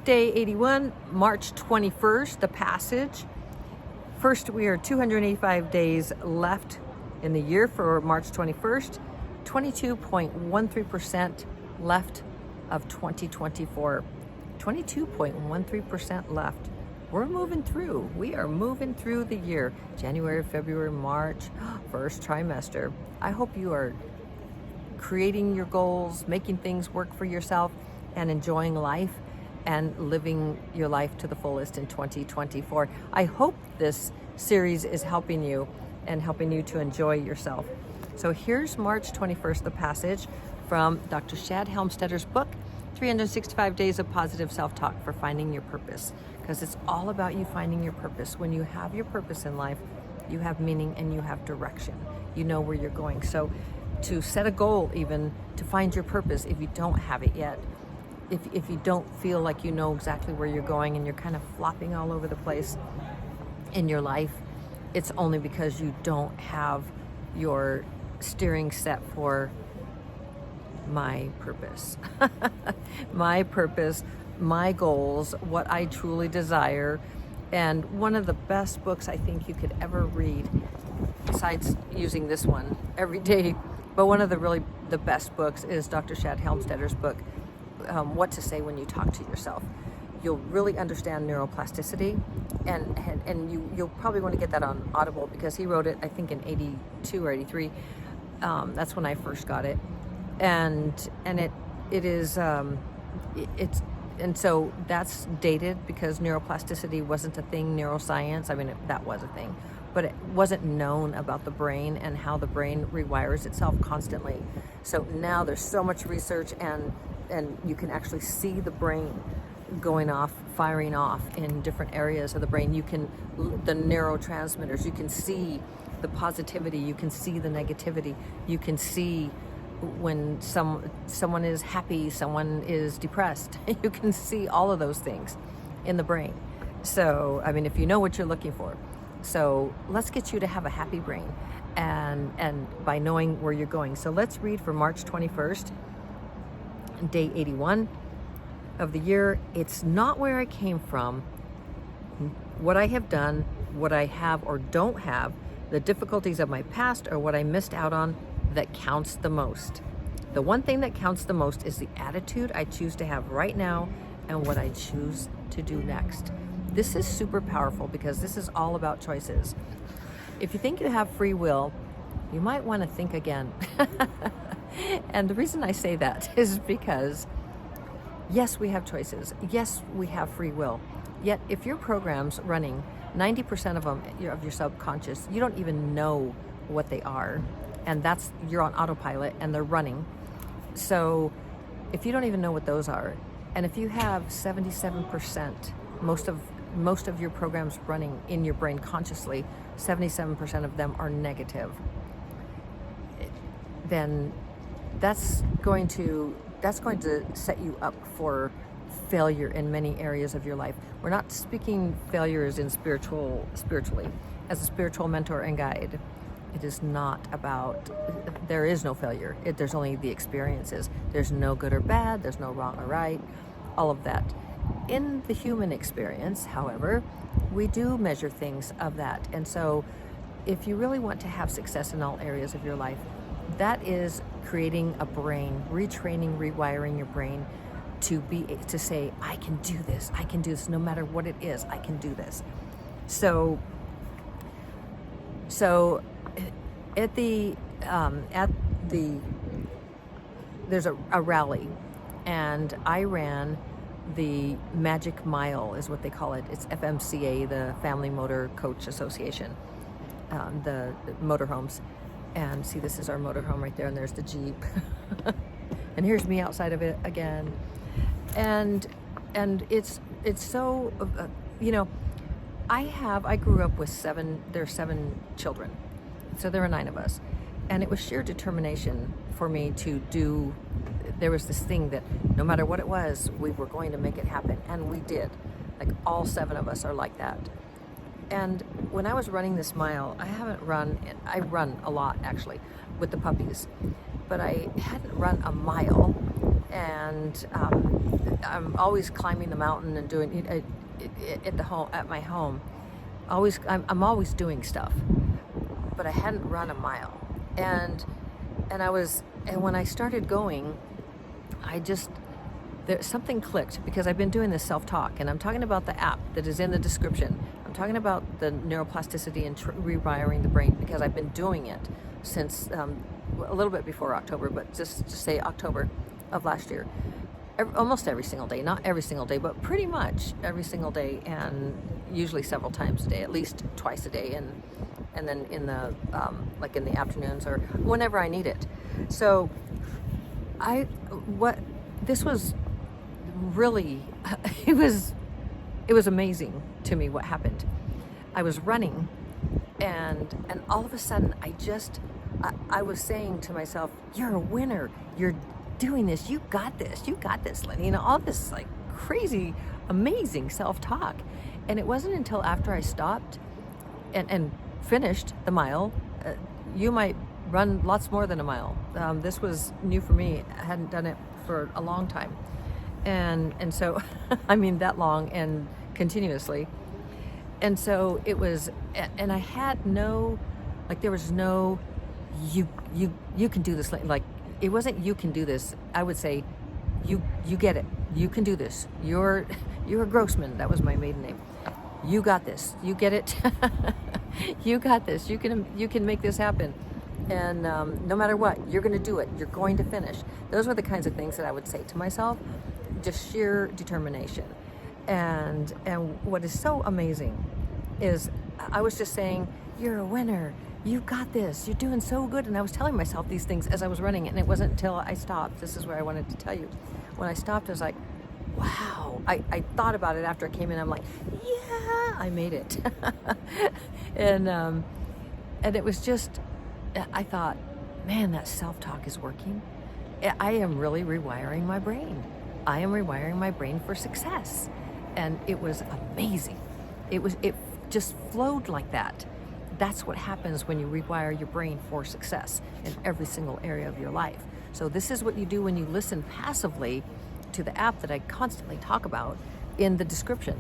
Day 81, March 21st, the passage. First, we are 285 days left in the year for March 21st, 22.13% left of 2024. 22.13% left. We're moving through. We are moving through the year. January, February, March, first trimester. I hope you are creating your goals, making things work for yourself, and enjoying life and living your life to the fullest in 2024. I hope this series is helping you and helping you to enjoy yourself. So here's March 21st, the passage from Dr. Shad Helmstetter's book, 365 Days of Positive Self-Talk for Finding Your Purpose. Because it's all about you finding your purpose. When you have your purpose in life, you have meaning and you have direction. You know where you're going. So to set a goal, even to find your purpose, if you don't have it yet, if you don't feel like you know exactly where you're going and you're kind of flopping all over the place in your life, it's only because you don't have your steering set for my purpose. My purpose, my goals, what I truly desire. And one of the best books I think you could ever read, besides using this one every day, but one of the best books is Dr. Shad Helmstetter's book, What to Say When You Talk to Yourself. You'll really understand neuroplasticity, and you'll probably want to get that on Audible because he wrote it, I think, in 82 or 83. That's when I first got it, and so that's dated because neuroplasticity wasn't a thing. Neuroscience, I mean, that was a thing, but it wasn't known about the brain and how the brain rewires itself constantly. So now there's so much research, and you can actually see the brain going off, firing off in different areas of the brain. The neurotransmitters, you can see the positivity, you can see the negativity, you can see when someone is happy, someone is depressed. You can see all of those things in the brain. So, I mean, if you know what you're looking for. So let's get you to have a happy brain and by knowing where you're going. So let's read for March 21st, day 81 of the year. It's not where I came from, what I have done, what I have or don't have, the difficulties of my past, or what I missed out on that counts the most. The one thing that counts the most is the attitude I choose to have right now and what I choose to do next. This is super powerful because this is all about choices. If you think you have free will, you might want to think again. And the reason I say that is because, yes, we have choices. Yes, we have free will. Yet if your program's running, 90% of them, of your subconscious, you don't even know what they are. And you're on autopilot and they're running. So if you don't even know what those are, and if you have 77%, most of your programs running in your brain consciously, 77% of them are negative, then that's going to set you up for failure in many areas of your life. We're not speaking failures in spiritually. As a spiritual mentor and guide, it is not about, there is no failure. There's only the experiences. There's no good or bad. There's no wrong or right. All of that. In the human experience, however, we do measure things of that. And so if you really want to have success in all areas of your life, that is creating a brain, retraining, rewiring your brain to say, I can do this, no matter what it is, I can do this. So there's a rally, and I ran the Magic Mile is what they call it. It's FMCA, the Family Motor Coach Association, the motorhomes. And see, this is our motorhome right there, and there's the Jeep. And here's me outside of it again. And it's so, I grew up with there's 7 children. So there were 9 of us. And it was sheer determination for me to do, there was this thing that no matter what it was, we were going to make it happen. And we did. Like all 7 of us are like that. And when I was running this mile, I run a lot actually with the puppies, but I hadn't run a mile and I'm always climbing the mountain and doing it at my home. I'm always doing stuff, but I hadn't run a mile, and when I started going, there's something clicked, because I've been doing this self-talk, and I'm talking about the app that is in the description. I'm talking about the neuroplasticity and rewiring the brain, because I've been doing it since a little bit before October, but just to say October of last year. Almost every single day, not every single day, but pretty much every single day, and usually several times a day, at least twice a day, and then in the like in the afternoons or whenever I need it. So this was really it was amazing to me what happened. I was running, and all of a sudden I was saying to myself, "You're a winner. You're doing this. You got this. You got this, Lynnie." You know, all this like crazy, amazing self-talk. And it wasn't until after I stopped and finished the mile. You might run lots more than a mile. This was new for me. I hadn't done it for a long time, and so I mean that long and continuously. And so it was, and I had no, like there was no, you can do this. Like it wasn't you can do this. I would say, you get it. You can do this. You're Grossman. That was my maiden name. You got this. You get it. You got this. You can make this happen. And no matter what, you're going to do it. You're going to finish. Those were the kinds of things that I would say to myself. Just sheer determination. And what is so amazing is I was just saying, "You're a winner. You got this. You're doing so good." And I was telling myself these things as I was running, and it wasn't until I stopped. This is where I wanted to tell you. When I stopped, I was like, wow. I thought about it after I came in. I'm like, yeah, I made it. and it was just, I thought, man, that self-talk is working. I am really rewiring my brain. I am rewiring my brain for success. And it was amazing. It just flowed like that. That's what happens when you rewire your brain for success in every single area of your life. So this is what you do when you listen passively to the app that I constantly talk about in the description,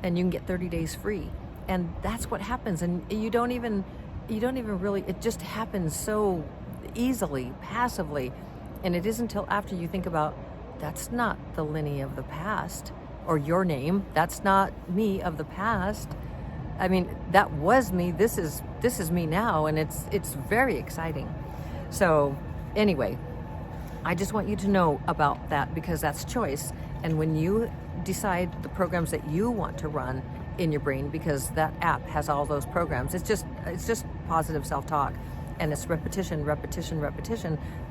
and you can get 30 days free. And that's what happens. And you don't even really, it just happens so easily, passively. And it isn't until after you think about, that's not the Lynnie of the past, or your name. That's not me of the past. I mean, that was me. This is me now, and it's very exciting. So anyway, I just want you to know about that, because that's choice. And when you decide the programs that you want to run in your brain, because that app has all those programs, it's just positive self-talk, and it's repetition.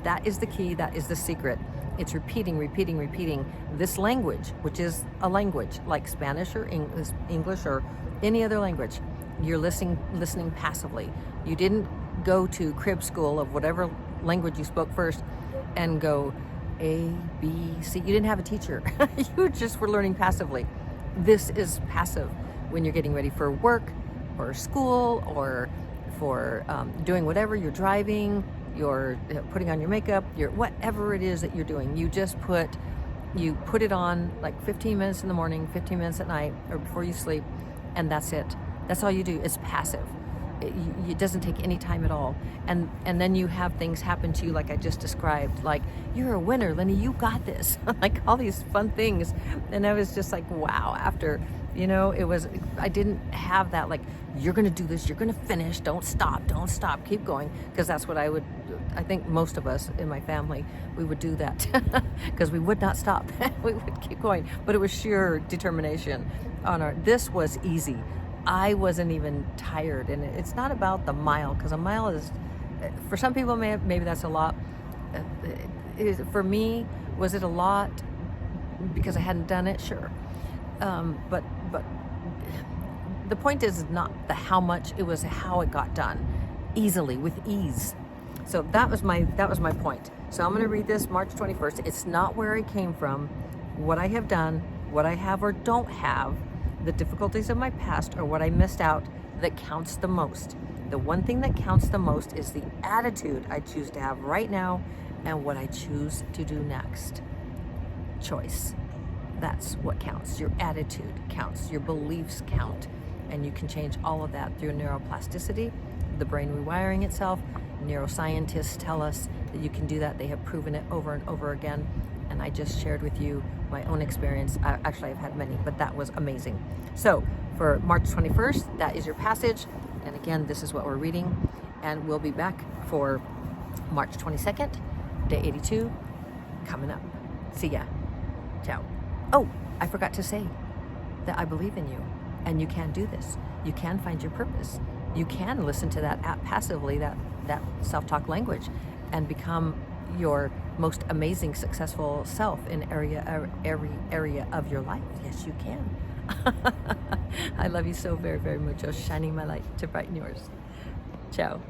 That is the key. That is the secret. It's repeating this language, which is a language like Spanish or English or any other language. You're listening passively. You didn't go to crib school of whatever language you spoke first and go A, B, C. You didn't have a teacher. You just were learning passively. This is passive when you're getting ready for work or school or for doing whatever. You're driving, you're putting on your makeup, whatever it is that you're doing. You just put it on like 15 minutes in the morning, 15 minutes at night, or before you sleep, and that's it. That's all you do. It's passive. It doesn't take any time at all. And then you have things happen to you like I just described, like, "You're a winner, Lynnie, you got this." Like all these fun things. And I was just like, wow, after, I didn't have that, like, "You're going to do this, you're going to finish, don't stop, keep going." Because that's what I think most of us in my family, we would do that because we would not stop. We would keep going. But it was sheer determination this was easy. I wasn't even tired, and it's not about the mile, because a mile is, for some people, maybe that's a lot. For me, was it a lot because I hadn't done it? Sure, but the point is not the how much, it was how it got done, easily, with ease. So that was my point. So I'm going to read this March 21st. It's not where I came from, what I have done, what I have or don't have, the difficulties of my past, or what I missed out, that counts the most. The one thing that counts the most is the attitude I choose to have right now and what I choose to do next. choice. That's what counts. Your attitude counts. Your beliefs count. And you can change all of that through neuroplasticity, the brain rewiring itself. Neuroscientists tell us that you can do that. They have proven it over and over again. And I just shared with you my own experience. Actually, I've had many, but that was amazing. So for March 21st, that is your passage. And again, this is what we're reading. And we'll be back for March 22nd, day 82, coming up. See ya. Ciao. Oh, I forgot to say that I believe in you, and you can do this. You can find your purpose. You can listen to that app passively, that self-talk language, and become your most amazing, successful self in every area of your life. Yes, you can. I love you so very, very much. I'm shining my light to brighten yours. Ciao.